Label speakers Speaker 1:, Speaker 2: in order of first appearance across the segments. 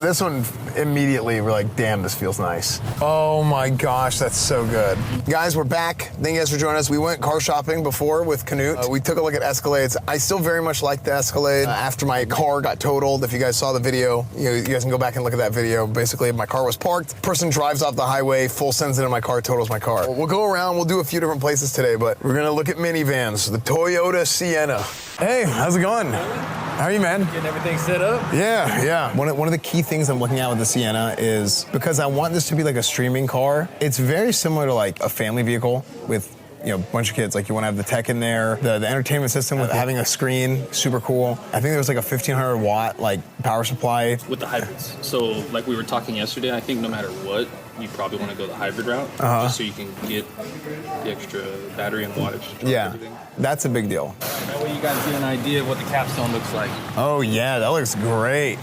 Speaker 1: This one, immediately, we're like, damn, this feels nice. Oh my gosh, that's so good. Guys, we're back. Thank you guys for joining us. We went car shopping before with Canute. We took a look at Escalades. I still very much like the Escalade. After my car got totaled, if you guys saw the video, you guys can go back and look at that video. Basically, my car was parked, person drives off the highway, full sends it in my car, totals my car. We'll go around, we'll do a few different places today, but we're gonna look at minivans, the Toyota Sienna. Hey, how's it going? How are you, man?
Speaker 2: Getting everything set up?
Speaker 1: Yeah. One of the key things I'm looking at with the Sienna is because I want this to be like a streaming car. It's very similar to like a family vehicle with, a bunch of kids. Like you want to have the tech in there, the entertainment system with having a screen, super cool. I think there was like a 1500 watt like power supply.
Speaker 2: With the hybrids. So like we were talking yesterday, I think no matter what, you probably want to go the hybrid route, just so you can get the extra battery and wattage.
Speaker 1: Yeah, that's a big deal.
Speaker 2: That way you guys get an idea of what the Capstone looks like.
Speaker 1: Oh yeah, that looks great.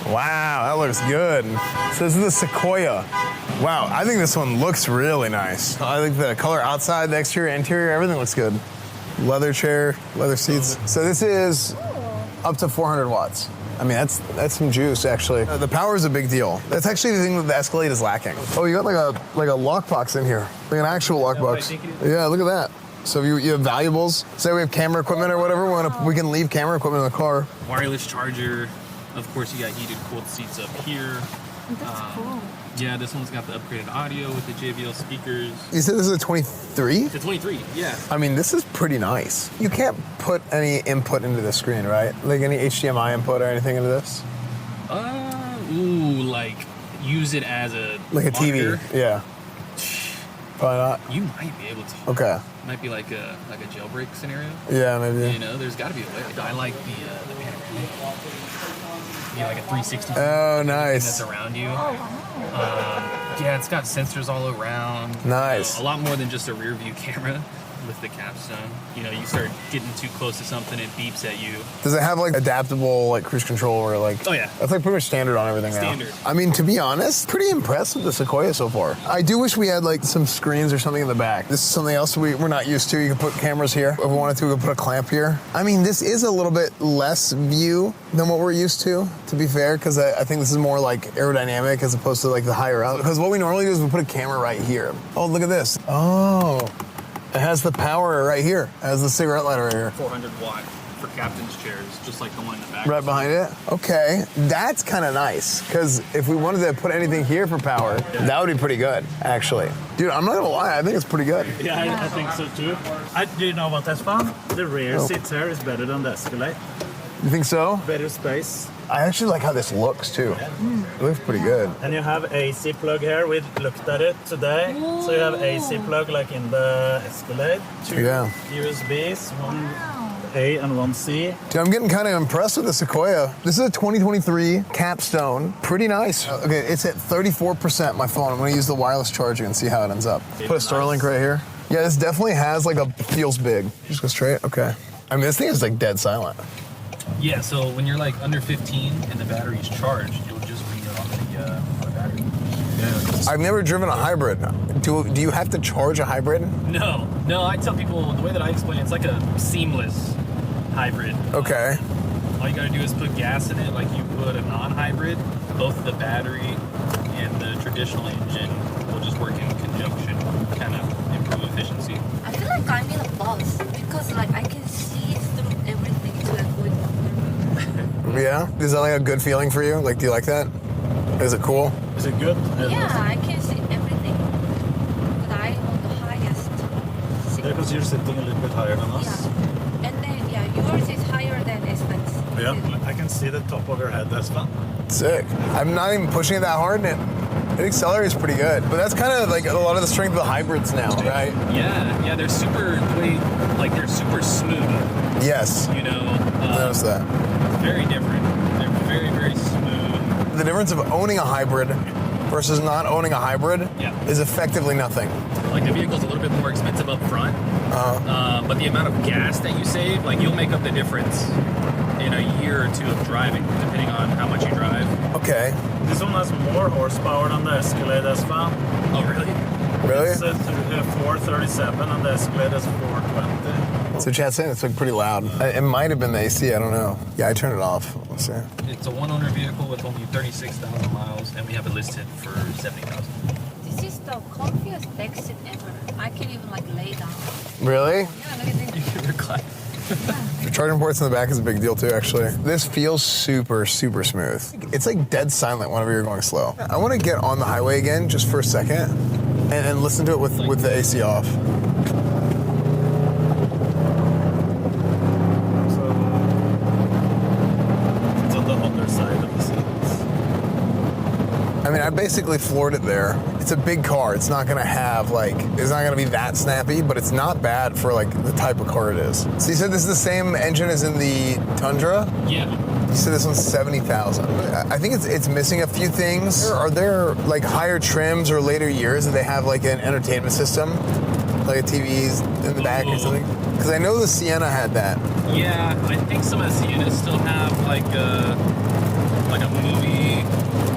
Speaker 1: Wow, that looks good. So this is the Sequoia. Wow, I think this one looks really nice. I think the color outside, the exterior, interior, everything looks good. Leather chair, leather seats. So this is up to 400 watts. I mean, that's some juice, actually. The power is a big deal. That's actually the thing that the Escalade is lacking. Oh, you got like a lockbox in here, like an actual lockbox. Yeah, look at that. So if you have valuables, say we have camera equipment or whatever, we can leave camera equipment in the car.
Speaker 2: Wireless charger. Of course, you got heated, cooled seats up here.
Speaker 3: That's cool.
Speaker 2: Yeah, this one's got the upgraded audio with the JBL speakers.
Speaker 1: You said this is a 23?
Speaker 2: It's a 23, yeah.
Speaker 1: I mean, this is pretty nice. You can't put any input into the screen, right? Like any HDMI input or anything into this?
Speaker 2: Like use it as a
Speaker 1: like a
Speaker 2: monitor.
Speaker 1: TV, yeah. Probably not.
Speaker 2: You might be able to.
Speaker 1: Okay.
Speaker 2: Might be like a jailbreak scenario.
Speaker 1: Yeah, maybe.
Speaker 2: There's got to be a way. I like the panoramic. Like a 360.
Speaker 1: Oh, nice.
Speaker 2: That's around you. Yeah, it's got sensors all around.
Speaker 1: Nice.
Speaker 2: A lot more than just a rear view camera with the Capstone. You start getting too close to something, it beeps at you.
Speaker 1: Does it have like adaptable like cruise control or like?
Speaker 2: Oh yeah.
Speaker 1: That's like pretty much standard on everything now.
Speaker 2: Standard.
Speaker 1: I mean, to be honest, pretty impressed with the Sequoia so far. I do wish we had like some screens or something in the back. This is something else we're not used to. You can put cameras here. If we wanted to, we could put a clamp here. I mean, this is a little bit less view than what we're used to be fair, because I think this is more like aerodynamic as opposed to like the higher out. Because what we normally do is we put a camera right here. Oh, look at this. Oh. It has the power right here. It has the cigarette lighter right here.
Speaker 2: 400 watt for captain's chairs, just like the one in the back.
Speaker 1: Right behind it? Okay, that's kind of nice, because if we wanted to put anything here for power, that would be pretty good, actually. Dude, I'm not gonna lie, I think it's pretty good.
Speaker 4: Yeah, I think so too. Do you know what that's from? The rear seats here is better than the Escalade.
Speaker 1: You think so?
Speaker 4: Better space.
Speaker 1: I actually like how this looks, too. It looks pretty good.
Speaker 4: And you have AC plug here. We looked at it today. So you have AC plug like in the Escalade. Two USBs, one A and one C.
Speaker 1: Dude, I'm getting kind of impressed with the Sequoia. This is a 2023 Capstone. Pretty nice. Okay, it's at 34%, my phone. I'm gonna use the wireless charger and see how it ends up. Put a Starlink right here. Yeah, this definitely has like feels big. Just go straight, okay. I mean, this thing is like dead silent.
Speaker 2: Yeah, so when you're like under 15 and the battery's charged, you'll just read it on the battery. Yeah.
Speaker 1: I've never driven a hybrid. Do you have to charge a hybrid?
Speaker 2: No, I tell people, the way that I explain it, it's like a seamless hybrid.
Speaker 1: Okay.
Speaker 2: All you gotta do is put gas in it like you would a non-hybrid. Both the battery and the traditional engine will just work in conjunction, kind of improve efficiency.
Speaker 3: I feel like I'm in a bus because like I can see through everything to avoid.
Speaker 1: Yeah? Is that like a good feeling for you? Like, do you like that? Is it cool?
Speaker 4: Is it good?
Speaker 3: Yeah, I can see everything. But I'm on the highest seat.
Speaker 4: Yeah, because you're sitting a little bit higher than us.
Speaker 3: Yeah. And then, yours is higher than Esfand's.
Speaker 4: Yeah, I can see the top of your head. That's fun.
Speaker 1: Sick. I'm not even pushing it that hard, and it accelerates pretty good. But that's kind of like a lot of the strength of the hybrids now, right?
Speaker 2: Yeah, they're super smooth.
Speaker 1: Yes. I noticed that.
Speaker 2: Very different. They're very, very smooth.
Speaker 1: The difference of owning a hybrid versus not owning a hybrid is effectively nothing.
Speaker 2: Like the vehicle's a little bit more expensive up front, but the amount of gas that you save, like you'll make up the difference in a year or two of driving, depending on how much you drive.
Speaker 1: Okay.
Speaker 4: This one has more horsepower than the Escalade Esfand.
Speaker 2: Oh, really?
Speaker 1: Really?
Speaker 4: It's 437 and the Escalade is 420.
Speaker 1: So Chad's saying it's like pretty loud. It might have been the AC, I don't know. Yeah, I turned it off. Let's see.
Speaker 2: It's a one-owner vehicle with only 36,000 miles, and we have it listed for 70,000.
Speaker 3: This is the comfiest backseat ever. I can even like lay down.
Speaker 1: Really?
Speaker 3: Yeah, look at this.
Speaker 2: You can recline.
Speaker 1: The charging ports in the back is a big deal too, actually. This feels super, super smooth. It's like dead silent whenever you're going slow. I want to get on the highway again just for a second and listen to it with the AC off.
Speaker 4: So it's on the underside of the seats.
Speaker 1: I mean, I basically floored it there. It's a big car. It's not gonna have it's not gonna be that snappy, but it's not bad for like the type of car it is. So you said this is the same engine as in the Tundra?
Speaker 2: Yeah.
Speaker 1: You said this one's 70,000. I think it's missing a few things. Are there like higher trims or later years that they have like an entertainment system? Like a TVs in the back or something? Because I know the Sienna had that.
Speaker 2: Yeah, I think some of the Siennas still have like a movie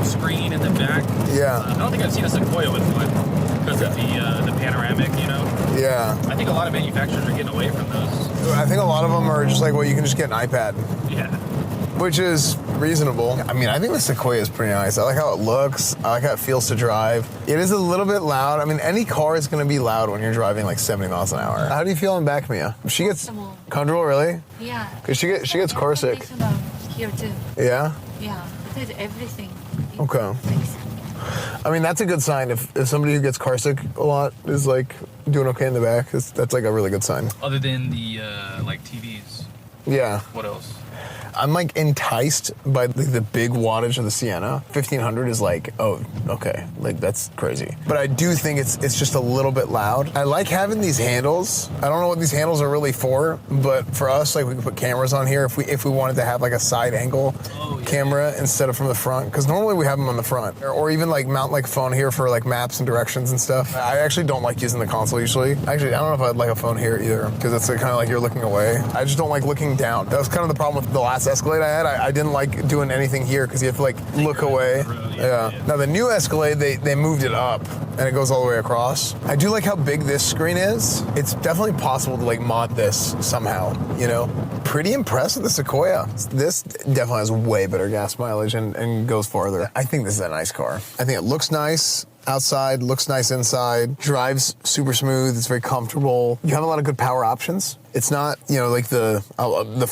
Speaker 2: screen in the back.
Speaker 1: Yeah.
Speaker 2: I don't think I've seen a Sequoia with one because of the panoramic, you know?
Speaker 1: Yeah.
Speaker 2: I think a lot of manufacturers are getting away from those.
Speaker 1: I think a lot of them are just like, well, you can just get an iPad.
Speaker 2: Yeah.
Speaker 1: Which is reasonable. I mean, I think the Sequoia is pretty nice. I like how it looks. I like how it feels to drive. It is a little bit loud. I mean, any car is going to be loud when you're driving like 70 miles an hour. How do you feel in back, Mia? She gets comfortable, really?
Speaker 3: Yeah.
Speaker 1: Because she gets car sick.
Speaker 3: Here too.
Speaker 1: Yeah?
Speaker 3: Yeah. It has everything.
Speaker 1: Okay. I mean, that's a good sign. If somebody who gets car sick a lot is like doing okay in the back, that's like a really good sign.
Speaker 2: Other than the like TVs.
Speaker 1: Yeah.
Speaker 2: What else?
Speaker 1: I'm like enticed by the big wattage of the Sienna. 1500 is like, oh, okay, like that's crazy. But I do think it's just a little bit loud. I like having these handles. I don't know what these handles are really for, but for us, like we can put cameras on here if we wanted to have like a side angle camera instead of from the front. Because normally we have them on the front, or even like mount like phone here for like maps and directions and stuff. I actually don't like using the console usually. Actually, I don't know if I'd like a phone here either, because it's like, kind of like you're looking away. I just don't like looking down. That was kind of the problem with the last Escalade I had. I didn't like doing anything here because you have to like look away. Yeah. Now the new Escalade, they moved it up and it goes all the way across. I do like how big this screen is. It's definitely possible to like mod this somehow, you know? Pretty impressed with the Sequoia. This definitely has way better gas mileage and goes farther. I think this is a nice car. I think it looks nice outside, looks nice inside, drives super smooth, it's very comfortable. You have a lot of good power options. It's not, you know, like the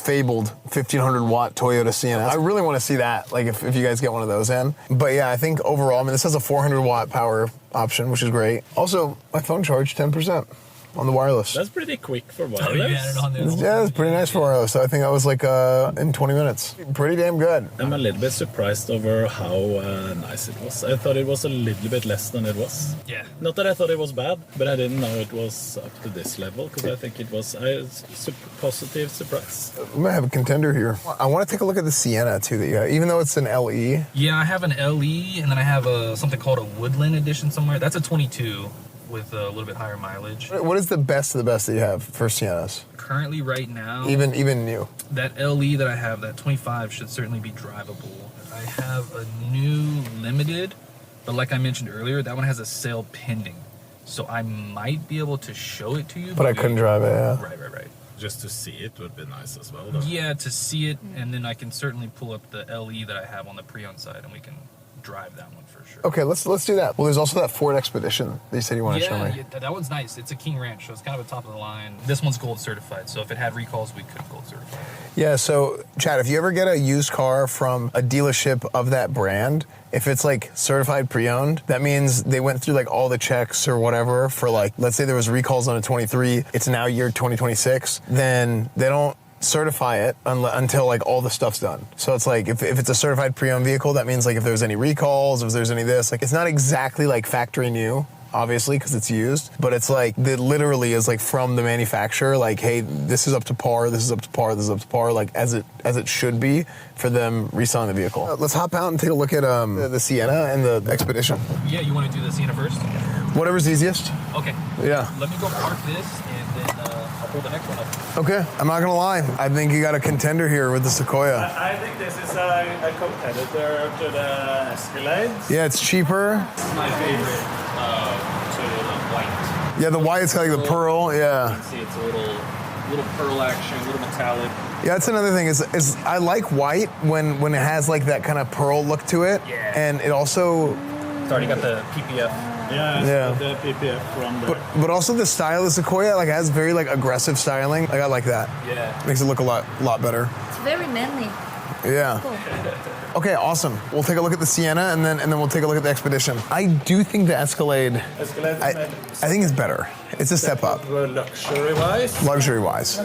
Speaker 1: fabled 1500 watt Toyota Sienna. I really want to see that, like if you guys get one of those in. But yeah, I think overall, I mean, this has a 400 watt power option, which is great. Also, my phone charged 10%. On the wireless.
Speaker 4: That's pretty quick for wireless.
Speaker 2: Oh, you added on this.
Speaker 1: Yeah, it's pretty nice for wireless. I think I was like in 20 minutes. Pretty damn good.
Speaker 4: I'm a little bit surprised over how nice it was. I thought it was a little bit less than it was.
Speaker 2: Yeah.
Speaker 4: Not that I thought it was bad, but I didn't know it was up to this level, because I think it was a positive surprise.
Speaker 1: I'm gonna have a contender here. I want to take a look at the Sienna too that you have, even though it's an LE.
Speaker 2: Yeah, I have an LE, and then I have something called a Woodland edition somewhere. That's a 22 with a little bit higher mileage.
Speaker 1: What is the best of the best that you have for Siennas?
Speaker 2: Currently, right now,
Speaker 1: Even new.
Speaker 2: that LE that I have, that 25, should certainly be drivable. I have a new Limited, but like I mentioned earlier, that one has a sale pending. So I might be able to show it to you.
Speaker 1: But I couldn't drive it, yeah.
Speaker 2: Right.
Speaker 4: Just to see it would be nice as well, though.
Speaker 2: Yeah, to see it, and then I can certainly pull up the LE that I have on the pre-owned side, and we can drive that one for sure.
Speaker 1: Okay, let's do that. Well, there's also that Ford Expedition that you said you want to show me.
Speaker 2: Yeah, that one's nice. It's a King Ranch, so it's kind of a top of the line. This one's gold certified, so if it had recalls, we could gold certify.
Speaker 1: Yeah, so Chad, if you ever get a used car from a dealership of that brand, if it's like certified pre-owned, that means they went through like all the checks or whatever for like, let's say there was recalls on a 23, it's now year 2026, then they don't certify it until like all the stuff's done. So it's like if it's a certified pre-owned vehicle, that means like if there's any recalls, if there's any this, like it's not exactly like factory new, obviously, because it's used, but it's like that literally is like from the manufacturer, like, hey, this is up to par, this is up to par, this is up to par, like as it should be for them reselling the vehicle. Let's hop out and take a look at the Sienna and the Expedition.
Speaker 2: Yeah, you want to do the Sienna first?
Speaker 1: Whatever's easiest.
Speaker 2: Okay.
Speaker 1: Yeah.
Speaker 2: Let me go park this, and then I'll pull the next one up.
Speaker 1: Okay, I'm not gonna lie. I think you got a contender here with the Sequoia.
Speaker 4: I think this is a competitor to the Escalade.
Speaker 1: Yeah, it's cheaper.
Speaker 2: This is my favorite Toyota white.
Speaker 1: Yeah, the white's got like the pearl, yeah.
Speaker 2: You can see it's a little pearl action, a little metallic.
Speaker 1: Yeah, that's another thing is I like white when it has like that kind of pearl look to it.
Speaker 2: Yeah.
Speaker 1: And it also...
Speaker 2: It's already got the PPF.
Speaker 4: Yeah, the PPF from there.
Speaker 1: But also the style of the Sequoia, like, it has very like aggressive styling. Like, I like that.
Speaker 2: Yeah.
Speaker 1: Makes it look a lot better.
Speaker 3: It's very manly.
Speaker 1: Yeah.
Speaker 3: Cool.
Speaker 1: Okay, awesome. We'll take a look at the Sienna and then we'll take a look at the Expedition. I do think the Escalade, I think it's better. It's a step up.
Speaker 4: Luxury-wise.
Speaker 1: Luxury-wise.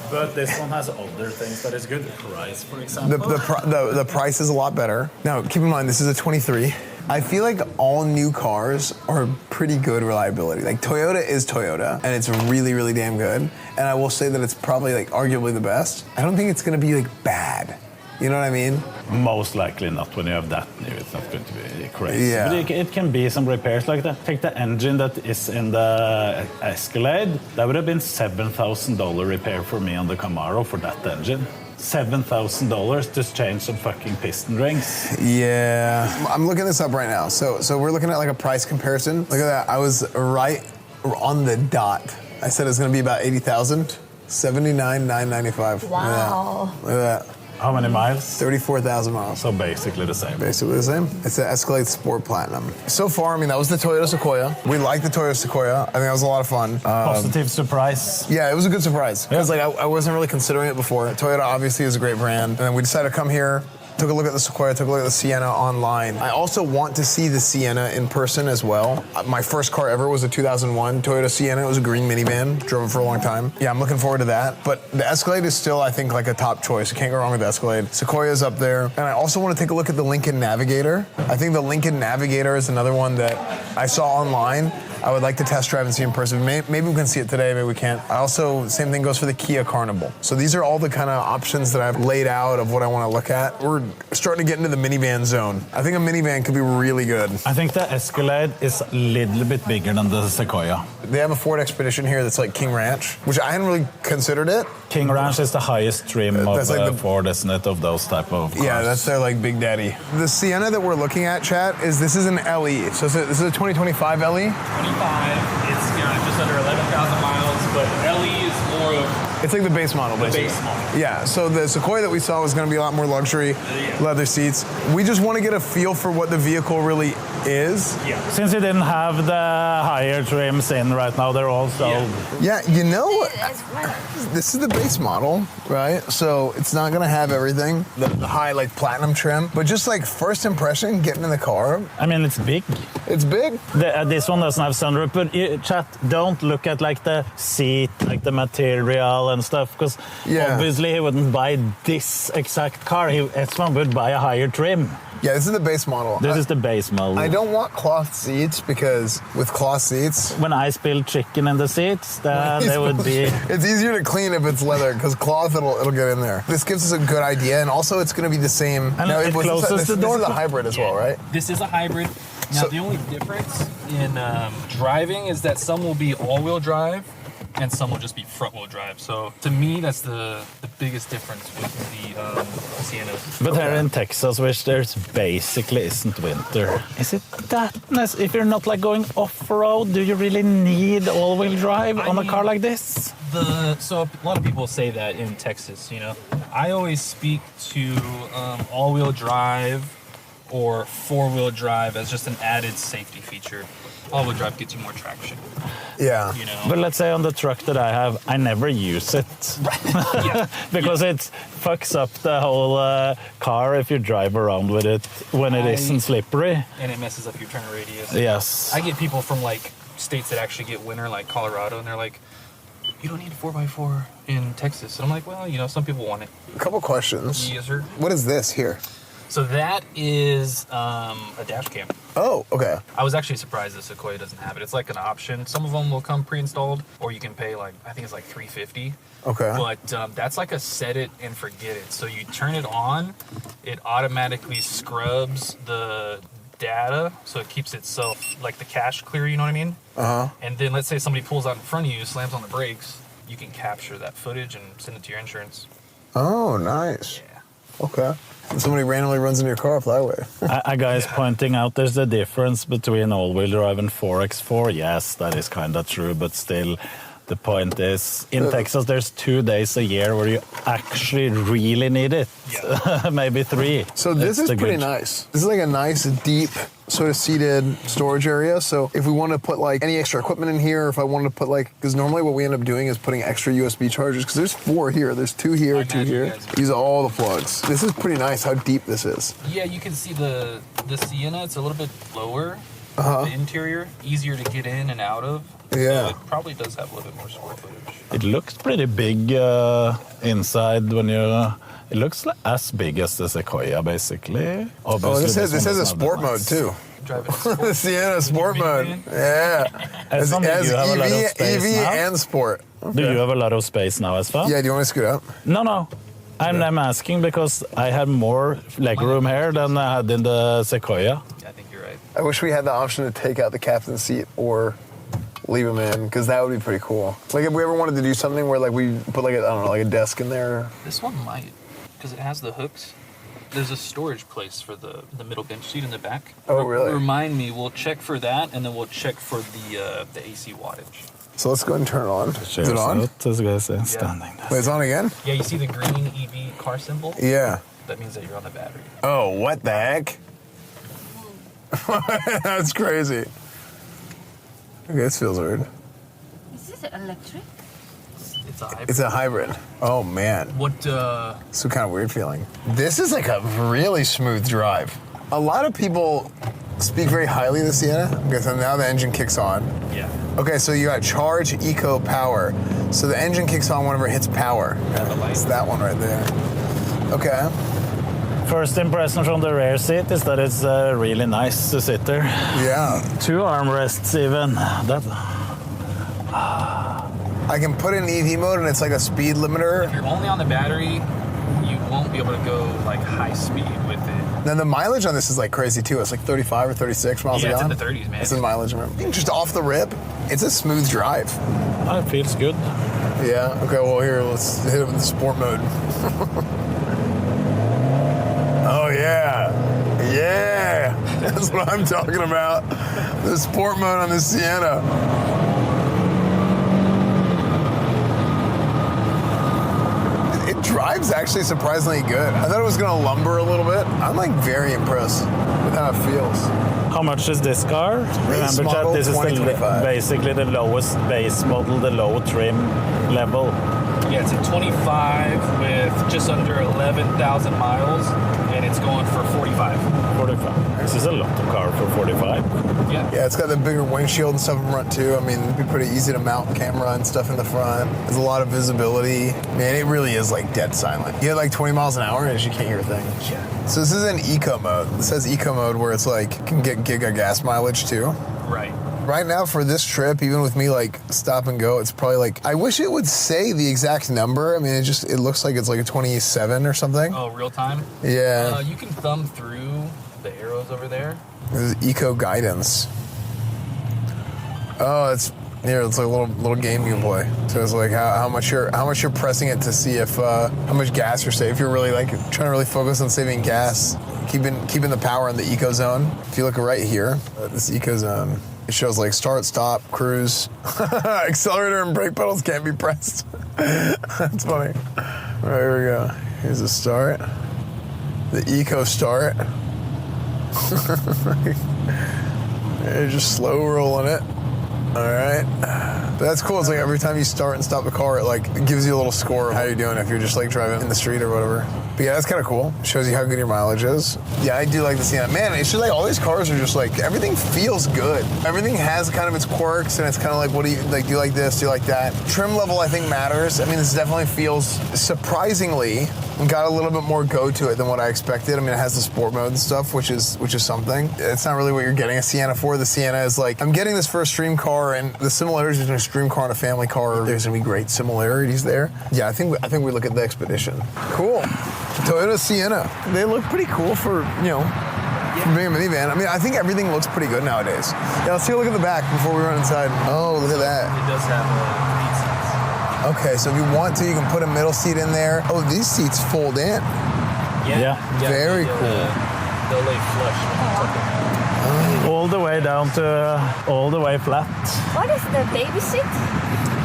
Speaker 4: But this one has other things that is good. The price, for example.
Speaker 1: The price is a lot better. Now, keep in mind, this is a 23. I feel like all new cars are pretty good reliability. Like, Toyota is Toyota, and it's really, really damn good. And I will say that it's probably, like, arguably the best. I don't think it's gonna be, like, bad. You know what I mean?
Speaker 5: Most likely not. When you have that new, it's not going to be crazy.
Speaker 1: Yeah.
Speaker 5: But it can be some repairs like that. Take the engine that is in the Escalade. That would have been $7,000 repair for me on the Camaro for that engine. $7,000 to change some fucking piston rings.
Speaker 1: Yeah. I'm looking this up right now. So we're looking at like a price comparison. Look at that. I was right on the dot. I said it's going to be about 80,000. 79,995.
Speaker 3: Wow.
Speaker 1: Look at that.
Speaker 5: How many miles?
Speaker 1: 34,000 miles.
Speaker 5: So basically the same.
Speaker 1: Basically the same. It's an Escalade Sport Platinum. So far, I mean, that was the Toyota Sequoia. We like the Toyota Sequoia. I think that was a lot of fun.
Speaker 5: Positive surprise.
Speaker 1: Yeah, it was a good surprise. Because like I wasn't really considering it before. Toyota obviously is a great brand. And then we decided to come here, took a look at the Sequoia, took a look at the Sienna online. I also want to see the Sienna in person as well. My first car ever was a 2001 Toyota Sienna. It was a green minivan. Drove it for a long time. Yeah, I'm looking forward to that. But the Escalade is still, I think, like a top choice. You can't go wrong with the Escalade. Sequoia's up there. And I also want to take a look at the Lincoln Navigator. I think the Lincoln Navigator is another one that I saw online. I would like to test drive and see in person. Maybe we can see it today, maybe we can't. I also, same thing goes for the Kia Carnival. So these are all the kind of options that I've laid out of what I want to look at. We're starting to get into the minivan zone. I think a minivan could be really good.
Speaker 5: I think the Escalade is a little bit bigger than the Sequoia.
Speaker 1: They have a Ford Expedition here that's like King Ranch, which I hadn't really considered it.
Speaker 5: King Ranch is the highest trim of
Speaker 1: That's like the-
Speaker 5: Ford, isn't it, of those type of cars?
Speaker 1: Yeah, that's their like Big Daddy. The Sienna that we're looking at, chat, this is an LE. So this is a 2025 LE.
Speaker 2: 25. It's just under 11,000 miles, but LE is more of
Speaker 1: It's like the base model, basically.
Speaker 2: base model.
Speaker 1: Yeah, so the Sequoia that we saw was going to be a lot more luxury, leather seats. We just want to get a feel for what the vehicle really is.
Speaker 2: Yeah.
Speaker 5: Since you didn't have the higher trims in right now, they're all sold.
Speaker 1: Yeah, you know,
Speaker 3: It's right.
Speaker 1: this is the base model, right? So it's not going to have everything, the high like platinum trim, but just like first impression, getting in the car,
Speaker 5: I mean, it's big.
Speaker 1: it's big.
Speaker 5: This one doesn't have sunroof, but chat, don't look at like the seat, like the material and stuff, because
Speaker 1: Yeah.
Speaker 5: obviously he wouldn't buy this exact car. Esfand would buy a higher trim.
Speaker 1: Yeah, this is the base model.
Speaker 5: This is the base model.
Speaker 1: I don't want cloth seats because with cloth seats,
Speaker 5: When I spill chicken in the seats, then they would be...
Speaker 1: It's easier to clean if it's leather because cloth it'll get in there. This gives us a good idea, and also it's going to be the same.
Speaker 5: And it closes the door.
Speaker 1: This is a hybrid as well, right?
Speaker 2: This is a hybrid. Now,
Speaker 1: So-
Speaker 2: the only difference in driving is that some will be all-wheel drive and some will just be front-wheel drive. So to me, that's the biggest difference with the Siennas.
Speaker 5: But here in Texas, which there's basically isn't winter. Is it that nice? If you're not like going off-road, do you really need all-wheel drive on a car like this?
Speaker 2: So a lot of people say that in Texas, you know. I always speak to all-wheel drive or four-wheel drive as just an added safety feature. All-wheel drive gets you more traction,
Speaker 1: Yeah.
Speaker 2: you know.
Speaker 5: But let's say on the truck that I have, I never use it.
Speaker 2: Yeah.
Speaker 5: Because it fucks up the whole car if you drive around with it when it isn't slippery.
Speaker 2: And it messes up your turn radius.
Speaker 5: Yes.
Speaker 2: I get people from like states that actually get winter, like Colorado, and they're like, you don't need a 4x4 in Texas. And I'm like, well, you know, some people want it.
Speaker 1: A couple questions.
Speaker 2: Yes, sir.
Speaker 1: What is this here?
Speaker 2: So that is a dash cam.
Speaker 1: Oh, okay.
Speaker 2: I was actually surprised that Sequoia doesn't have it. It's like an option. Some of them will come pre-installed, or you can pay like, I think it's like $350.
Speaker 1: Okay.
Speaker 2: But that's like a set it and forget it. So you turn it on, it automatically scrubs the data, so it keeps itself like the cache clear, you know what I mean?
Speaker 1: Uh-huh.
Speaker 2: And then let's say somebody pulls out in front of you, slams on the brakes, you can capture that footage and send it to your insurance.
Speaker 1: Oh, nice.
Speaker 2: Yeah.
Speaker 1: Okay. If somebody randomly runs into your car off the highway.
Speaker 5: A guy is pointing out there's a difference between all-wheel drive and 4x4. Yes, that is kind of true, but still, The point is, in Texas, there's 2 days a year where you actually really need it.
Speaker 2: Yeah.
Speaker 5: Maybe 3.
Speaker 1: So this is pretty nice. This is like a nice, deep, sort of seated storage area. So if we want to put like any extra equipment in here, if I wanted to put like, because normally what we end up doing is putting extra USB chargers, because there's 4 here. There's 2 here, 2 here. These are all the plugs. This is pretty nice how deep this is.
Speaker 2: Yeah, you can see the Sienna, it's a little bit lower. The interior, easier to get in and out of.
Speaker 1: Yeah.
Speaker 2: So it probably does have a little bit more square footage.
Speaker 5: It looks pretty big inside when you... It looks like as big as the Sequoia, basically. Obviously,
Speaker 1: this has a sport mode too. The Sienna sport mode. Yeah. It has EV and sport. Okay.
Speaker 5: Do you have a lot of space now, Esfand?
Speaker 1: Yeah, do you want to scoot up?
Speaker 5: No. I'm asking because I have more legroom here than I had in the Sequoia.
Speaker 2: Yeah, I think you're right.
Speaker 1: I wish we had the option to take out the captain's seat or leave him in, because that would be pretty cool. Like if we ever wanted to do something where like we put like like a desk in there.
Speaker 2: This one might, because it has the hooks. There's a storage place for the middle bench seat in the back.
Speaker 1: Oh, really?
Speaker 2: Remind me, we'll check for that, and then we'll check for the AC wattage.
Speaker 1: So let's go ahead and turn it on. Is it on?
Speaker 5: Standing.
Speaker 1: Wait, it's on again?
Speaker 2: Yeah, you see the green EV car symbol?
Speaker 1: Yeah.
Speaker 2: That means that you're on the battery.
Speaker 1: Oh, what the heck? That's crazy. Okay, this feels weird.
Speaker 3: Is this electric?
Speaker 2: It's a hybrid.
Speaker 1: It's a hybrid. Oh, man.
Speaker 2: What,
Speaker 1: It's a kind of weird feeling. This is like a really smooth drive. A lot of people speak very highly of the Sienna. Okay, so now the engine kicks on.
Speaker 2: Yeah.
Speaker 1: Okay, so you got charge, eco, power. So the engine kicks on whenever it hits power. It's that one right there. Okay.
Speaker 5: First impression from the rear seat is that it's really nice to sit there.
Speaker 1: Yeah.
Speaker 5: 2 armrests even.
Speaker 1: I can put it in EV mode and it's like a speed limiter.
Speaker 2: If you're only on the battery, you won't be able to go like high speed with it.
Speaker 1: Then the mileage on this is like crazy too. It's like 35 or 36 miles a
Speaker 2: Yeah, it's
Speaker 1: gallon.
Speaker 2: in the 30s, man.
Speaker 1: It's in mileage. Just off the rip, it's a smooth drive.
Speaker 5: It feels good.
Speaker 1: Yeah. Okay. Well, here, let's hit it with the sport mode. Oh yeah, yeah. That's what I'm talking about. The sport mode on the Sienna. It drives actually surprisingly good. I thought it was gonna lumber a little bit. I'm like very impressed with how it feels.
Speaker 5: How much is this car? Remember,
Speaker 1: model,
Speaker 5: chat, this is
Speaker 1: 2025.
Speaker 5: basically the lowest base model, the low trim level.
Speaker 2: Yeah, it's a 25 with just under 11,000 miles, and it's going for 45.
Speaker 5: 45. This is a lot of car for 45.
Speaker 2: Yeah.
Speaker 1: Yeah, it's got the bigger windshield and stuff in front too. I mean, it'd be pretty easy to mount camera and stuff in the front. There's a lot of visibility. Man, it really is like dead silent. You get like 20 miles an hour and you can't hear a thing.
Speaker 2: Yeah.
Speaker 1: So this is in eco mode. It says eco mode where it's like, can get giga gas mileage too.
Speaker 2: Right.
Speaker 1: Right now for this trip, even with me like stop and go, it's probably like, I wish it would say the exact number. I mean, it looks like it's like a 27 or something.
Speaker 2: Oh, real time?
Speaker 1: Yeah.
Speaker 2: You can thumb through the arrows over there.
Speaker 1: This is eco guidance. Oh, it's here. It's like a little game you can play. So it's like how much you're pressing it to see if how much gas you're saving. If you're really like trying to really focus on saving gas, keeping the power in the eco zone. If you look right here, this eco zone, it shows like start, stop, cruise, accelerator and brake pedals can't be pressed. That's funny. All right, here we go. Here's the start. The eco start. You're just slow rolling it. All right. But that's cool. It's like every time you start and stop the car, it gives you a little score of how you're doing if you're just like driving in the street or whatever. But yeah, that's kind of cool. Shows you how good your mileage is. Yeah, I do like the Sienna. Man, it's just like all these cars are just like, everything feels good. Everything has kind of its quirks and it's kind of like, what do you like? Do you like this? Do you like that? Trim level, I think, matters. I mean, this definitely feels surprisingly got a little bit more go to it than what I expected. I mean, it has the sport mode and stuff, which is something. It's not really what you're getting a Sienna for. The Sienna is like, I'm getting this for a stream car, and the similarities between a stream car and a family car, there's gonna be great similarities there. Yeah, I think we look at the Expedition. Cool. Toyota Sienna. They look pretty cool for, for being a minivan. I mean, I think everything looks pretty good nowadays. Yeah, let's take a look at the back before we run inside. Oh, look at that.
Speaker 2: It does have
Speaker 1: Okay, so if you want to, you can put a middle seat in there. Oh, these seats fold in.
Speaker 5: Yeah.
Speaker 1: Very cool.
Speaker 2: They'll lay flush.
Speaker 5: All the way down to all the way flat.
Speaker 3: What is the baby seat?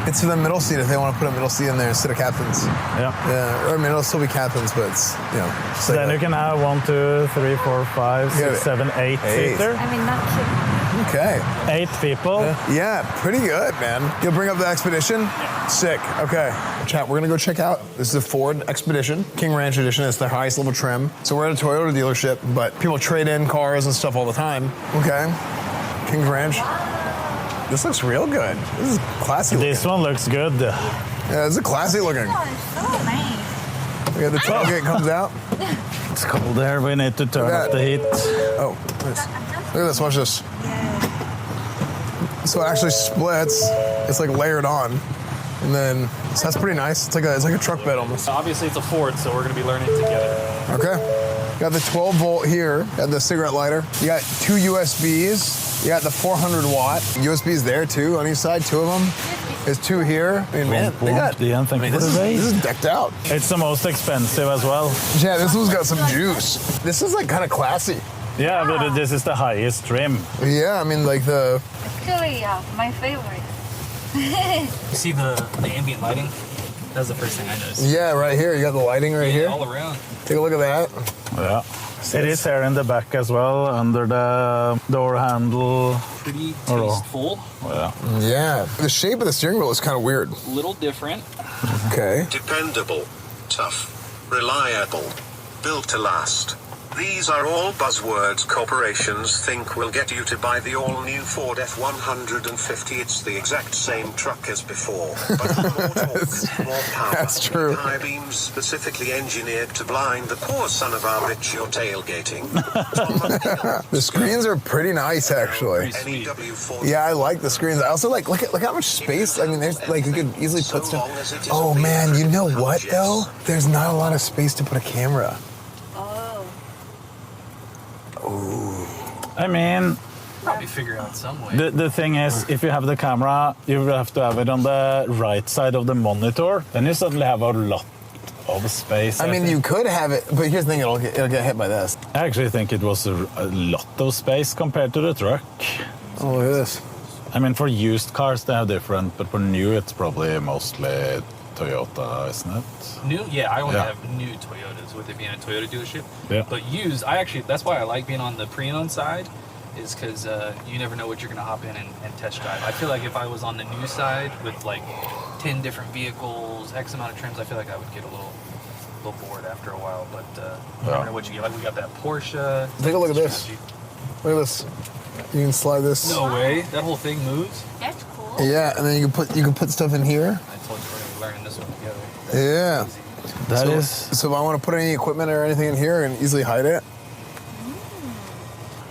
Speaker 1: It's for the middle seat if they want to put a middle seat in there instead of captains.
Speaker 5: Yeah.
Speaker 1: Yeah, or I mean, it'll still be captains, but it's, you know. Just
Speaker 5: So
Speaker 1: like
Speaker 5: then you can have 1, 2, 3, 4, 5,
Speaker 1: Yeah.
Speaker 5: 6, 7, 8
Speaker 1: Eight.
Speaker 5: seater.
Speaker 3: I mean, not too.
Speaker 1: Okay.
Speaker 5: 8 people.
Speaker 1: Yeah, pretty good, man. You'll bring up the Expedition? Sick. Okay. Chat, we're going to go check out. This is a Ford Expedition, King Ranch Edition. It's the highest level trim. So we're at a Toyota dealership, but people trade in cars and stuff all the time. Okay. King Ranch. This looks real good. This is classy looking.
Speaker 5: This one looks good.
Speaker 1: Yeah, this is classy looking.
Speaker 3: Oh, it's so nice.
Speaker 1: Yeah, the tailgate comes out.
Speaker 5: It's cold there. We need to turn up the heat.
Speaker 1: Oh, nice. Look at this. Watch this. So it actually splits. It's like layered on. And then, so that's pretty nice. It's like a truck bed almost.
Speaker 2: Obviously, it's a Ford, so we're going to be learning together.
Speaker 1: Okay. Got the 12 volt here. Got the cigarette lighter. You got 2 USBs. You got the 400 watt. USBs there too on each side, 2 of them. There's 2 here. I mean, man, they got, this is decked out.
Speaker 5: It's the most expensive as well.
Speaker 1: Yeah, this one's got some juice. This is like kind of classy.
Speaker 5: Yeah, but this is the highest trim.
Speaker 1: Yeah, I mean like the...
Speaker 3: Actually, my favorite.
Speaker 2: You see the ambient lighting? That's the first thing I noticed.
Speaker 1: Yeah, right here. You got the lighting right here.
Speaker 2: All around.
Speaker 1: Take a look at that.
Speaker 5: Yeah. It is here in the back as well, under the door handle.
Speaker 2: Pretty
Speaker 5: Oh.
Speaker 2: tasteful.
Speaker 5: Yeah.
Speaker 1: Yeah. The shape of the steering wheel is kind of weird.
Speaker 2: A little different.
Speaker 1: Okay.
Speaker 6: Dependable, tough, reliable, built to last. These are all buzzwords corporations think will get you to buy the all-new Ford F-150. It's the exact same truck as before, but more torque, more power.
Speaker 1: That's true.
Speaker 6: High beams specifically engineered to blind the poor son of our bitch you're tailgating.
Speaker 1: The screens are pretty nice, actually.
Speaker 6: NEW40.
Speaker 1: Yeah, I like the screens. I also like, look how much space. I mean, there's like, you could easily put stuff. Oh man, you know what though? There's not a lot of space to put a camera.
Speaker 5: I mean,
Speaker 2: Probably figure out some way.
Speaker 5: the thing is, if you have the camera, you will have to have it on the right side of the monitor. Then you suddenly have a lot of space.
Speaker 1: I mean,
Speaker 5: think.
Speaker 1: you could have it, but here's the thing: it'll get hit by this.
Speaker 5: I actually think it was a lot of space compared to the truck.
Speaker 1: Oh, look at this.
Speaker 5: I mean, for used cars, they are different, but for new, it's probably mostly Toyota, isn't it?
Speaker 2: New? Yeah, I only
Speaker 5: Yeah.
Speaker 2: have new Toyotas with it being a Toyota dealership.
Speaker 5: Yeah.
Speaker 2: But used, that's why I like being on the pre-owned side, is because you never know what you're going to hop in and test drive. I feel like if I was on the new side with like 10 different vehicles, X amount of trims, I feel like I would get a little bored after a while. But you never know what you get. Like we got that Porsche.
Speaker 1: Take a look at this. Look at this. You can slide this.
Speaker 2: No way. That whole thing moves.
Speaker 3: That's cool.
Speaker 1: Yeah, and then you can put stuff in here.
Speaker 2: I told you we're going to be learning this one together.
Speaker 1: Yeah.
Speaker 5: That
Speaker 1: so,
Speaker 5: is.
Speaker 1: So if I want to put any equipment or anything in here, I can easily hide it.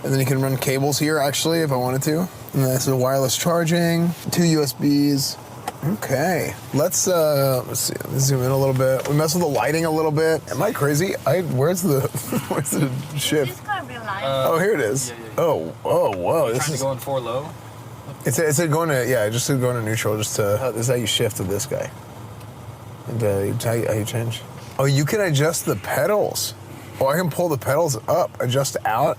Speaker 1: And then you can run cables here, actually, if I wanted to. And this is wireless charging, 2 USBs. Okay, let's see. Let's zoom in a little bit. We mess with the lighting a little bit. Am I crazy? Where's the shift?
Speaker 3: It's gonna be like
Speaker 1: Oh, here it is.
Speaker 2: yeah.
Speaker 1: Oh, whoa.
Speaker 2: Trying
Speaker 1: This
Speaker 2: to
Speaker 1: is.
Speaker 2: go in 4 low.
Speaker 1: It said going to just said going to neutral. Just to this is how you shift to this guy. And how you change. Oh, you can adjust the pedals. Oh, I can pull the pedals up, adjust out,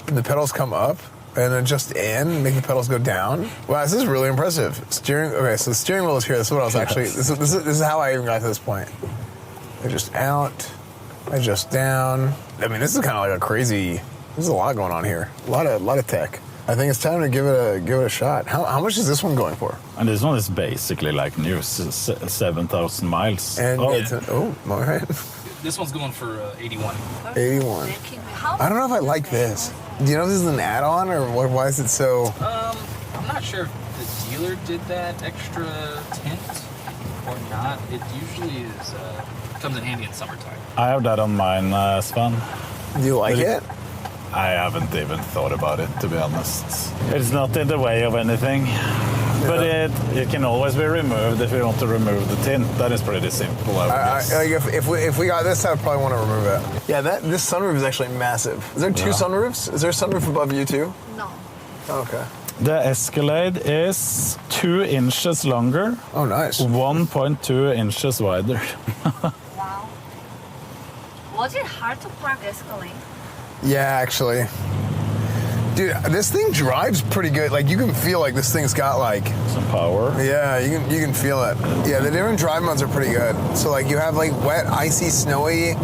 Speaker 1: and the pedals come up, and adjust in, make the pedals go down. Wow, this is really impressive. Steering. Okay, so the steering wheel is here. This is what I was actually. This is how I even got to this point. Adjust out, adjust down. I mean, this is kind of like a crazy. There's a lot going on here. A lot of tech. I think it's time to give it a shot. How much is this one going for?
Speaker 5: And this one is basically like new, 7,000 miles.
Speaker 1: And it's all right.
Speaker 2: This one's going for 81.
Speaker 1: 81. I don't know if I like this. Do you know if this is an add-on or why is it so?
Speaker 2: I'm not sure if the dealer did that extra tint or not. It usually is comes in handy in summertime.
Speaker 5: I have that on mine, Esfand.
Speaker 1: Do you like it?
Speaker 5: I haven't even thought about it, to be honest. It's not in the way of anything. But it can always be removed if you want to remove the tint. That is pretty simple, I would guess.
Speaker 1: Like if we got this, I'd probably want to remove it. Yeah, this sunroof is actually massive. Is there 2 sunroofs? Is there a sunroof above you too?
Speaker 3: no.
Speaker 1: Oh, okay.
Speaker 5: The Escalade is 2 inches longer,
Speaker 1: Oh, nice.
Speaker 5: 1.2 inches wider.
Speaker 3: Wow. Was it hard to park Escalade?
Speaker 1: Yeah, actually. Dude, this thing drives pretty good. Like, you can feel like this thing's got like
Speaker 5: Some power.
Speaker 1: yeah, you can feel it. Yeah, the different drive modes are pretty good. So like you have like wet, icy, snowy,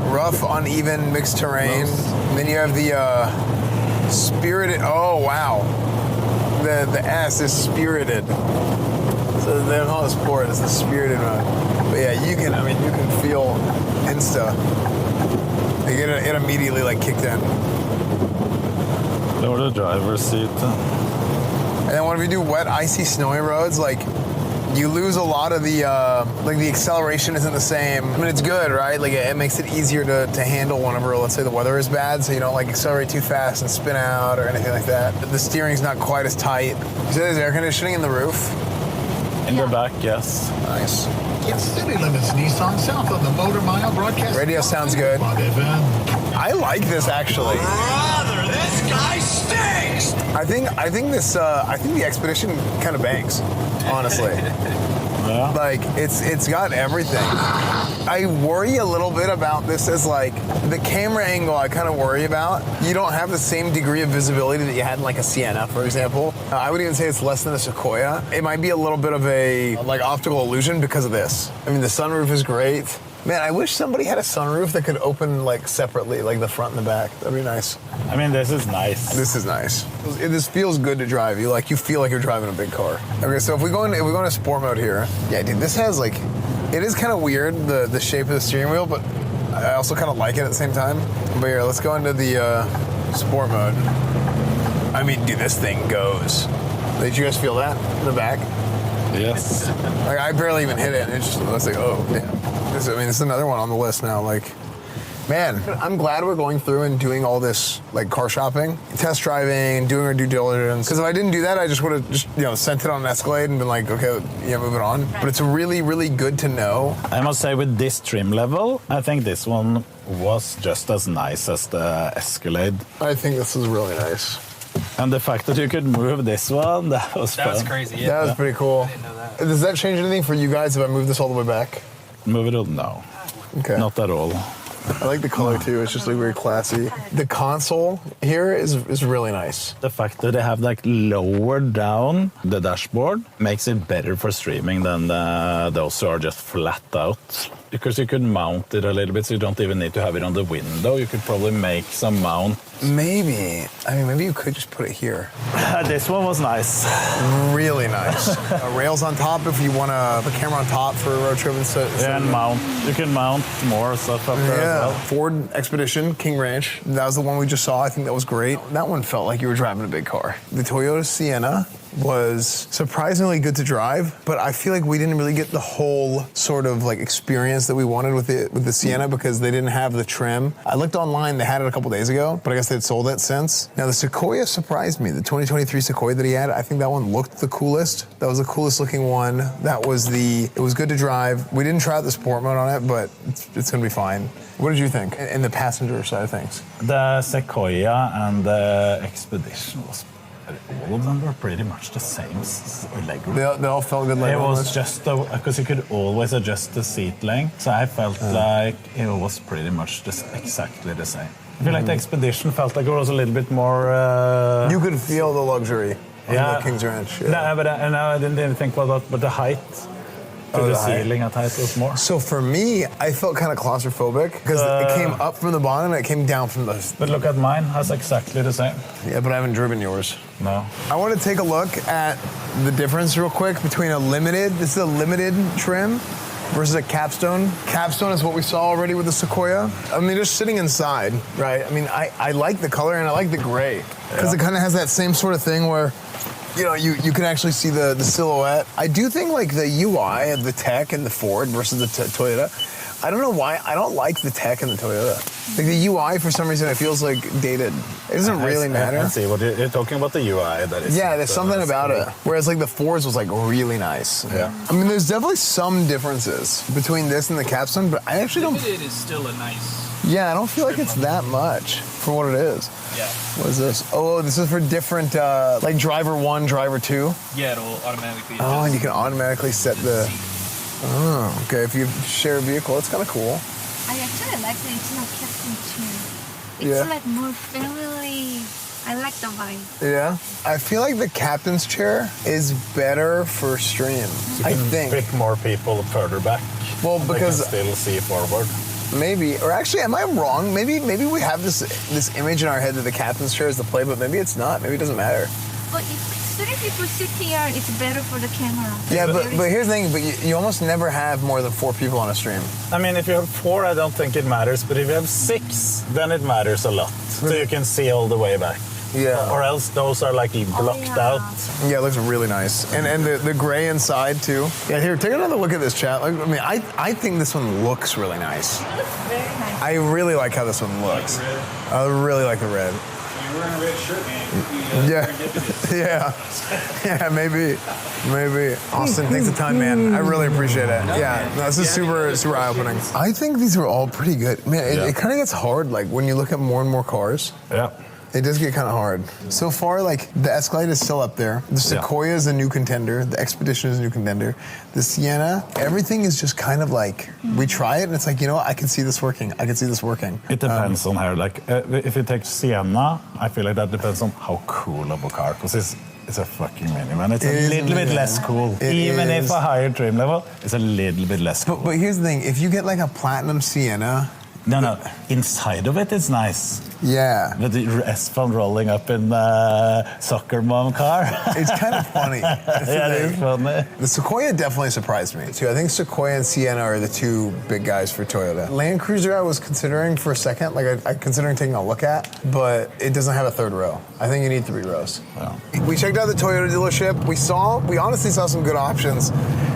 Speaker 1: rough, uneven, mixed terrain. And then you have the spirited. Oh wow, the S is spirited. So they don't call it sport. It's the spirited mode. But yeah, you can feel insta. Like it immediately like kicked in.
Speaker 5: Lower the driver's seat.
Speaker 1: And then when we do wet, icy, snowy roads, like you lose a lot of the like the acceleration isn't the same. I mean, it's good, right? Like it makes it easier to handle whenever, let's say, the weather is bad, so you don't like accelerate too fast and spin out or anything like that. The steering's not quite as tight. You said there's air conditioning in the roof.
Speaker 5: In the back, yes.
Speaker 1: Nice.
Speaker 7: It's City Limits Nissan South on the Motor Mile broadcast.
Speaker 1: Radio sounds good. I like this actually.
Speaker 7: Brother, this guy stinks!
Speaker 1: I think the Expedition kind of bangs, honestly.
Speaker 5: Yeah.
Speaker 1: Like it's got everything. I worry a little bit about this as like the camera angle. I kind of worry about. You don't have the same degree of visibility that you had in like a Sienna, for example. I would even say it's less than a Sequoia. It might be a little bit of a like optical illusion because of this. I mean, the sunroof is great. Man, I wish somebody had a sunroof that could open like separately, like the front and the back. That'd be nice.
Speaker 5: I mean, this is nice.
Speaker 1: This is nice. This feels good to drive. You feel like you're driving a big car. Okay, so if we go into sport mode here, yeah, dude, this has like, it is kind of weird the shape of the steering wheel, but I also kind of like it at the same time. But here, let's go into the sport mode. I mean, dude, this thing goes. Did you guys feel that in the back?
Speaker 5: Yes.
Speaker 1: Like I barely even hit it. And it's like, oh, damn. This is another one on the list now. Like, man, I'm glad we're going through and doing all this like car shopping, test driving, doing our due diligence. Because if I didn't do that, I just would have sent it on an Escalade and been like, okay, yeah, move it on. But it's really, really good to know.
Speaker 5: I must say, with this trim level, I think this one was just as nice as the Escalade.
Speaker 1: I think this is really nice.
Speaker 5: And the fact that you could move this one, that was fun.
Speaker 2: That was crazy. Yeah.
Speaker 1: That was pretty cool.
Speaker 2: I didn't know that.
Speaker 1: Does that change anything for you guys if I move this all the way back?
Speaker 5: Move it all? No.
Speaker 1: Okay.
Speaker 5: Not at all.
Speaker 1: I like the color too. It's just like very classy. The console here is really nice.
Speaker 5: The fact that they have like lowered down the dashboard makes it better for streaming than those who are just flat out. Because you could mount it a little bit, so you don't even need to have it on the window. You could probably make some mount.
Speaker 1: Maybe. I mean, maybe you could just put it here.
Speaker 5: This one was nice.
Speaker 1: Really nice. Rails on top if you want to put a camera on top for a road trip and so.
Speaker 5: Yeah, and mount. You can mount more stuff up there as well.
Speaker 1: Ford Expedition, King Ranch. That was the one we just saw. I think that was great. That one felt like you were driving a big car. The Toyota Sienna was surprisingly good to drive, but I feel like we didn't really get the whole sort of like experience that we wanted with the Sienna because they didn't have the trim. I looked online, they had it a couple days ago, but I guess they'd sold it since. Now the Sequoia surprised me. The 2023 Sequoia that he had, I think that one looked the coolest. That was the coolest looking one. It was good to drive. We didn't try out the sport mode on it, but it's gonna be fine. What did you think in the passenger side of things?
Speaker 5: The Sequoia and the Expedition was all of them were pretty much the same leg room.
Speaker 1: They all felt good leg
Speaker 5: It
Speaker 1: room.
Speaker 5: was just because you could always adjust the seat length, so I felt like it was pretty much just exactly the same. I feel like the Expedition felt like it was a little bit more.
Speaker 1: You could feel the luxury on
Speaker 5: Yeah.
Speaker 1: the King's Ranch. Yeah.
Speaker 5: No, but I didn't even think about that, but the height. To the ceiling at height was more.
Speaker 1: So for me, I felt kind of claustrophobic because it came up from the bottom and it came down from the...
Speaker 5: But look at mine, has exactly the same.
Speaker 1: Yeah, but I haven't driven yours.
Speaker 5: No.
Speaker 1: I want to take a look at the difference real quick between this is a limited trim versus a Capstone. Capstone is what we saw already with the Sequoia. I mean, just sitting inside, right? I mean, I like the color and I like the gray because it kind of has that same sort of thing where you can actually see the silhouette. I do think like the UI of the Tech and the Ford versus the Toyota, I don't know why, I don't like the Tech and the Toyota. Like the UI, for some reason, it feels like dated. It doesn't really matter.
Speaker 5: I see what you're talking about, the UI. That is.
Speaker 1: Yeah, there's something about it. Whereas like the Fords was like really nice.
Speaker 5: Yeah.
Speaker 1: I mean, there's definitely some differences between this and the Capstone, but I actually don't...
Speaker 2: Limited is still a nice...
Speaker 1: Yeah, I don't feel like it's that much for what it is.
Speaker 2: Yeah.
Speaker 1: What is this? Oh, this is for different, like driver 1, driver 2.
Speaker 2: Yeah, it'll automatically adjust.
Speaker 1: Oh, and you can automatically set the... Oh, okay. If you share a vehicle, it's kind of cool.
Speaker 3: I actually like that it's not kept in tune. It's
Speaker 1: Yeah.
Speaker 3: like more family I like the vibe.
Speaker 1: Yeah. I feel like the captain's chair is better for stream. I think.
Speaker 5: Pick more people further back.
Speaker 1: Well, because
Speaker 5: they can still see forward.
Speaker 1: maybe, or actually, am I wrong? Maybe we have this image in our head that the captain's chair is the play, but maybe it's not. Maybe it doesn't matter.
Speaker 3: But if 3 people sit here, it's better for the camera.
Speaker 1: Yeah, but here's the thing. But you almost never have more than 4 people on a stream.
Speaker 5: I mean, if you have 4, I don't think it matters. But if you have 6, then it matters a lot. So you can see all the way back.
Speaker 1: Yeah.
Speaker 5: Or else those are like blocked out.
Speaker 1: Yeah, it looks really nice. And the gray inside too. Yeah, here, take another look at this, chat. Like, I mean, I think this one looks really nice.
Speaker 3: It looks very nice.
Speaker 1: I really like how this one looks. I really like the red.
Speaker 5: You're wearing a red shirt, man.
Speaker 1: Yeah, maybe. Austin, thanks a ton, man. I really appreciate it. Yeah, no, this is super eye-opening. I think these are all pretty good. Man, it kind of gets hard, like, when you look at more and more cars.
Speaker 5: Yeah.
Speaker 1: It does get kind of hard. So far, like, the Escalade is still up there. The Sequoia is a new contender. The Expedition is a new contender. The Sienna, everything is just kind of like, we try it, and it's like, you know what, I can see this working.
Speaker 5: It depends on how, like, if you take Sienna, I feel like that depends on how cool of a car, because it's a fucking minivan. It's a little bit less cool. Even if a higher trim level, it's a little bit less cool.
Speaker 1: But here's the thing, if you get like a platinum Sienna...
Speaker 5: No, inside of it, it's nice.
Speaker 1: Yeah.
Speaker 5: But the Esfand rolling up in the soccer mom car.
Speaker 1: It's kind of funny.
Speaker 5: Yeah, it is funny.
Speaker 1: The Sequoia definitely surprised me, too. I think Sequoia and Sienna are the 2 big guys for Toyota. Land Cruiser I was considering for a second, like I'm considering taking a look at, but it doesn't have a 3rd row. I think you need 3 rows.
Speaker 5: Wow.
Speaker 1: We checked out the Toyota dealership. We honestly saw some good options.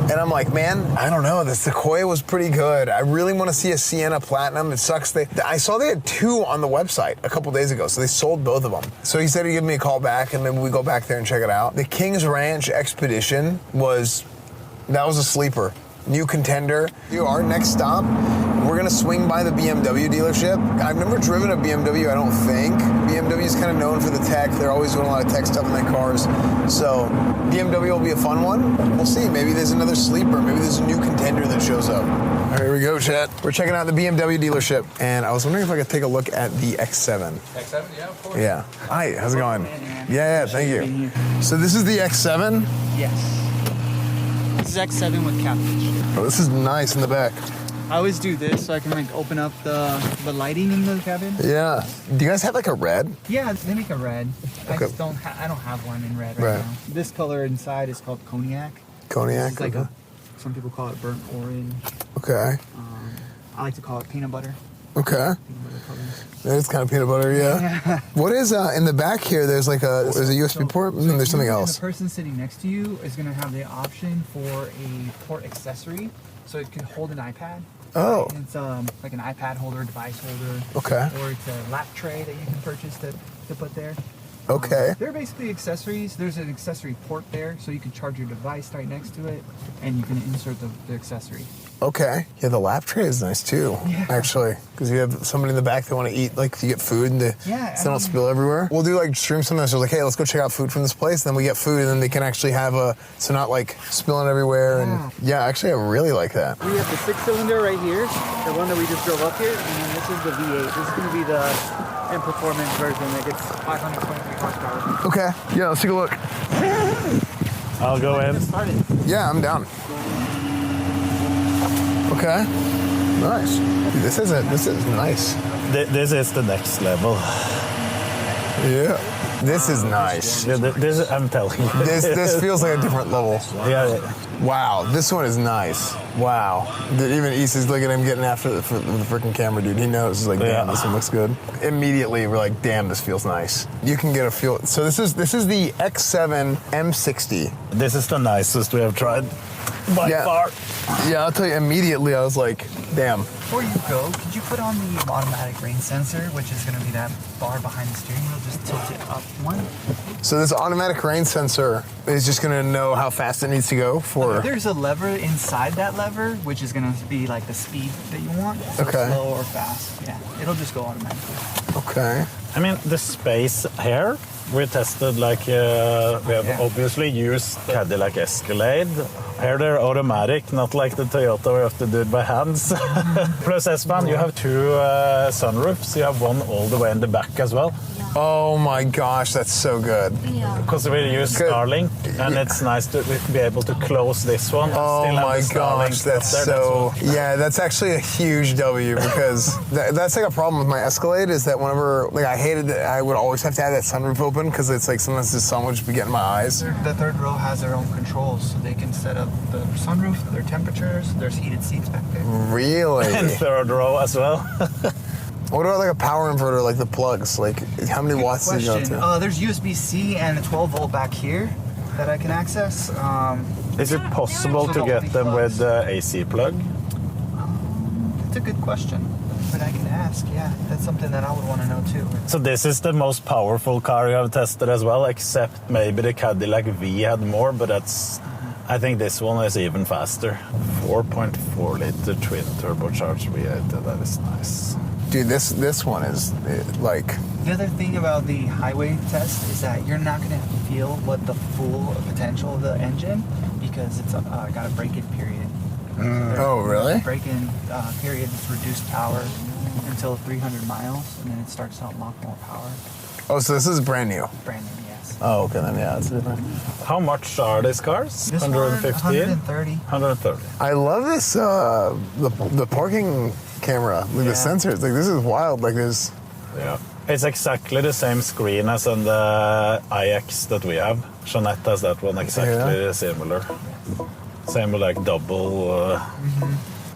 Speaker 1: And I'm like, man, I don't know. The Sequoia was pretty good. I really want to see a Sienna Platinum. It sucks. I saw they had 2 on the website a couple days ago, so they sold both of them. So he said he'd give me a call back, and maybe we go back there and check it out. The King's Ranch Expedition was a sleeper. New contender. Our next stop, we're gonna swing by the BMW dealership. I've never driven a BMW, I don't think. BMW is kind of known for the tech. They're always doing a lot of tech stuff in their cars. So BMW will be a fun one. We'll see. Maybe there's another sleeper. Maybe there's a new contender that shows up. All right, here we go, chat. We're checking out the BMW dealership, and I was wondering if I could take a look at the X7.
Speaker 2: X7, yeah, of course.
Speaker 1: Yeah. Hi, how's it going? Yeah, thank you. So this is the X7?
Speaker 8: Yes. This is X7 with captain's chair.
Speaker 1: Oh, this is nice in the back.
Speaker 8: I always do this so I can like open up the lighting in the cabin.
Speaker 1: Yeah. Do you guys have like a red?
Speaker 8: Yeah, they make a red. I
Speaker 1: Okay.
Speaker 8: just don't have one in red right now. This color inside is called cognac.
Speaker 1: Cognac.
Speaker 8: It's like some people call it burnt orange.
Speaker 1: Okay.
Speaker 8: I like to call it peanut butter.
Speaker 1: Okay.
Speaker 8: Peanut butter color.
Speaker 1: That is kind of peanut butter, yeah. What is in the back here? There's like there's a USB port, and then there's something else.
Speaker 8: The person sitting next to you is going to have the option for a port accessory, so it can hold an iPad.
Speaker 1: Oh.
Speaker 8: It's like an iPad holder, device holder.
Speaker 1: Okay.
Speaker 8: Or it's a lap tray that you can purchase to put there.
Speaker 1: Okay.
Speaker 8: They're basically accessories. There's an accessory port there, so you can charge your device right next to it, and you can insert the accessory.
Speaker 1: Okay. Yeah, the lap tray is nice too, actually, because you have somebody in the back that want to eat, like, to get food and so they don't spill everywhere. We'll do like stream sometimes. So like, hey, let's go check out food from this place. Then we get food, and then they can actually have so not like spilling everywhere. And actually, I really like that.
Speaker 8: We have the 6-cylinder right here, the one that we just drove up here, and then this is the V8. This is going to be the M Performance version that gets 523 horsepower.
Speaker 1: Okay. Yeah, let's take a look.
Speaker 5: I'll go in.
Speaker 1: Yeah, I'm down. Okay. Nice. This is nice.
Speaker 5: This is the next level.
Speaker 1: Yeah. This is nice.
Speaker 5: Yeah, this I'm telling you.
Speaker 1: This feels like a different level.
Speaker 5: Yeah.
Speaker 1: Wow, this one is nice. Wow. Even Issa's looking at him getting after the freaking camera, dude. He knows. He's like, damn, this one looks good. Immediately, we're like, damn, this feels nice. You can get a feel. So this is the X7 M60.
Speaker 5: This is the nicest we have tried by far.
Speaker 1: Yeah, I'll tell you, immediately I was like, damn.
Speaker 8: Before you go, could you put on the automatic rain sensor, which is going to be that bar behind the steering wheel, just tilt it up one?
Speaker 1: So this automatic rain sensor is just going to know how fast it needs to go for...
Speaker 8: There's a lever inside that lever, which is going to be like the speed that you want, so slow or fast. Yeah, it'll just go automatically.
Speaker 1: Okay.
Speaker 5: I mean, the space here, we tested like, we have obviously used Cadillac Escalade. Here they're automatic, not like the Toyota where you have to do it by hands. Plus Esfand, you have 2 sunroofs. You have one all the way in the back as well.
Speaker 1: Oh my gosh, that's so good.
Speaker 3: Yeah.
Speaker 5: Because we use
Speaker 1: Good.
Speaker 5: Starlink, and it's nice to be able to close this one. And
Speaker 1: Oh
Speaker 5: still have
Speaker 1: my
Speaker 5: the Starlink
Speaker 1: gosh, that's
Speaker 5: up there.
Speaker 1: so. Yeah, that's actually a huge W because that's like a problem with my Escalade is that whenever, like, I hated that I would always have to have that sunroof open because it's like sometimes the sun would just be getting in my eyes.
Speaker 8: The third row has their own controls, so they can set up the sunroof, their temperatures. There's heated seats back there.
Speaker 1: Really?
Speaker 5: And third row as well.
Speaker 1: What about like a power inverter, like the plugs? Like, how many watts does it go to?
Speaker 8: There's USB-C and a 12-volt back here that I can access.
Speaker 5: Is it possible to get them with the AC plug?
Speaker 8: That's a good question, but I can ask. Yeah, that's something that I would want to know too.
Speaker 5: So this is the most powerful car you have tested as well, except maybe the Cadillac V had more, but that's... I think this one is even faster. 4.4 liter twin turbocharged V8, that is nice.
Speaker 1: Dude, this one is like.
Speaker 8: The other thing about the highway test is that you're not going to feel what the full potential of the engine because it's got a break-in period.
Speaker 1: Oh, really?
Speaker 8: Break-in period is reduced power until 300 miles, and then it starts to unlock more power.
Speaker 1: Oh, so this is brand new.
Speaker 8: Brand new, yes.
Speaker 1: Oh, okay, then yeah, it's different.
Speaker 5: How much are these cars?
Speaker 8: This
Speaker 5: 115?
Speaker 8: 130.
Speaker 5: 130.
Speaker 1: I love this, the parking camera with the sensors. Like, this is wild. Like, there's.
Speaker 5: Yeah. It's exactly the same screen as on the iX that we have. Jeanette has that one exactly similar. Same with like double.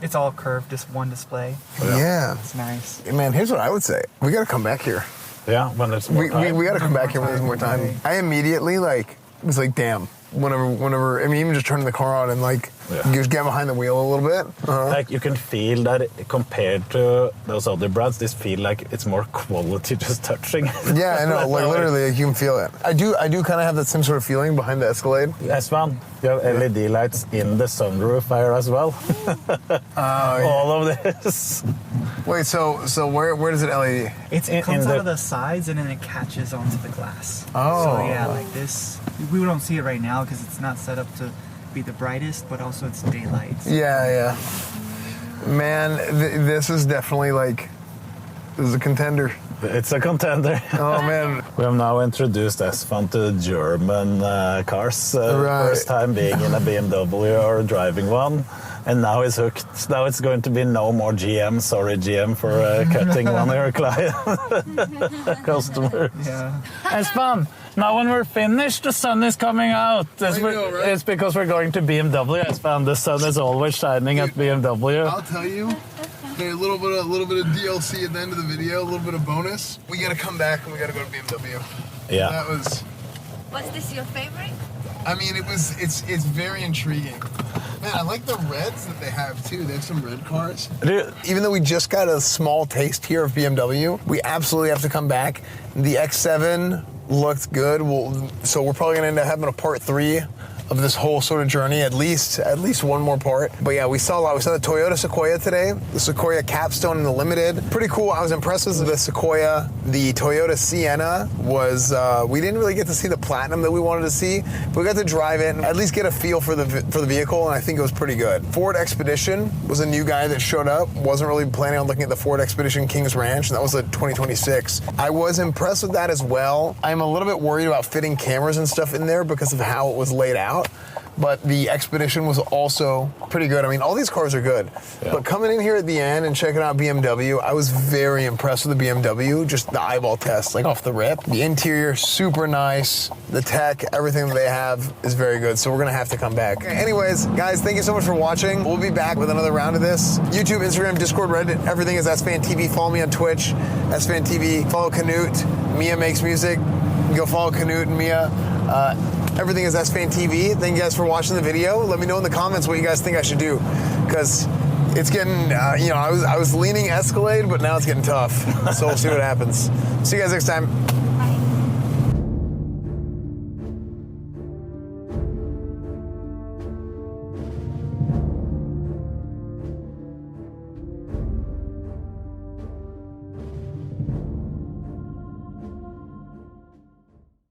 Speaker 8: It's all curved, just one display.
Speaker 1: Yeah.
Speaker 8: It's nice.
Speaker 1: Man, here's what I would say. We got to come back here.
Speaker 5: Yeah, when there's more time.
Speaker 1: We got to come back here when there's more time. I immediately, like, was like, damn. Whenever, I mean, even just turning the car on and, like, you just get behind the wheel a little bit.
Speaker 5: Like, you can feel that compared to those other brands, this feel like it's more quality just touching.
Speaker 1: Yeah, I know. Like, literally, like, you can feel it. I do kind of have that same sort of feeling behind the Escalade.
Speaker 5: Esfand, you have LED lights in the sunroof here as well. All of this.
Speaker 1: Wait, so where does it LED?
Speaker 8: It comes out of the sides and then it catches onto the glass.
Speaker 1: Oh.
Speaker 8: So yeah, like this. We don't see it right now because it's not set up to be the brightest, but also it's daylight.
Speaker 1: Yeah. Man, this is definitely like, this is a contender.
Speaker 5: It's a contender.
Speaker 1: Oh, man.
Speaker 5: We have now introduced Esfand to German cars.
Speaker 1: Right.
Speaker 5: First time being in a BMW or driving one. And now it's hooked. Now it's going to be no more GM. Sorry, GM, for cutting one of your client customers.
Speaker 8: Yeah.
Speaker 5: Esfand, now when we're finished, the sun is coming out. It's because we're going to BMW, Esfand. The sun is always shining at BMW.
Speaker 1: I'll tell you. Okay, a little bit of DLC at the end of the video, a little bit of bonus. We gotta come back and we gotta go to BMW.
Speaker 5: Yeah.
Speaker 1: That was.
Speaker 3: Was this your favorite?
Speaker 1: I mean, it's very intriguing. Man, I like the reds that they have too. They have some red cars. Even though we just got a small taste here of BMW, we absolutely have to come back. The X7 looked good. So we're probably gonna end up having a part 3 of this whole sort of journey, at least one more part. But yeah, we saw a lot. We saw the Toyota Sequoia today, the Sequoia Capstone in the Limited. Pretty cool. I was impressed with the Sequoia. The Toyota Sienna was, we didn't really get to see the Platinum that we wanted to see, but we got to drive it and at least get a feel for the vehicle, and I think it was pretty good. Ford Expedition was a new guy that showed up. Wasn't really planning on looking at the Ford Expedition Kings Ranch, and that was a 2026. I was impressed with that as well. I'm a little bit worried about fitting cameras and stuff in there because of how it was laid out. But the Expedition was also pretty good. I mean, all these cars are good. Yeah. But coming in here at the end and checking out BMW, I was very impressed with the BMW, just the eyeball test, like off the rip. The interior, super nice. The tech, everything that they have is very good. So we're gonna have to come back. Anyways, guys, thank you so much for watching. We'll be back with another round of this. YouTube, Instagram, Discord, Reddit, everything is EsfandTV. Follow me on Twitch, EsfandTV. Follow Canute. Mia makes music. Go follow Canute and Mia. Everything is EsfandTV. Thank you guys for watching the video. Let me know in the comments what you guys think I should do, because it's getting, I was leaning Escalade, but now it's getting tough. So we'll see what happens. See you guys next time.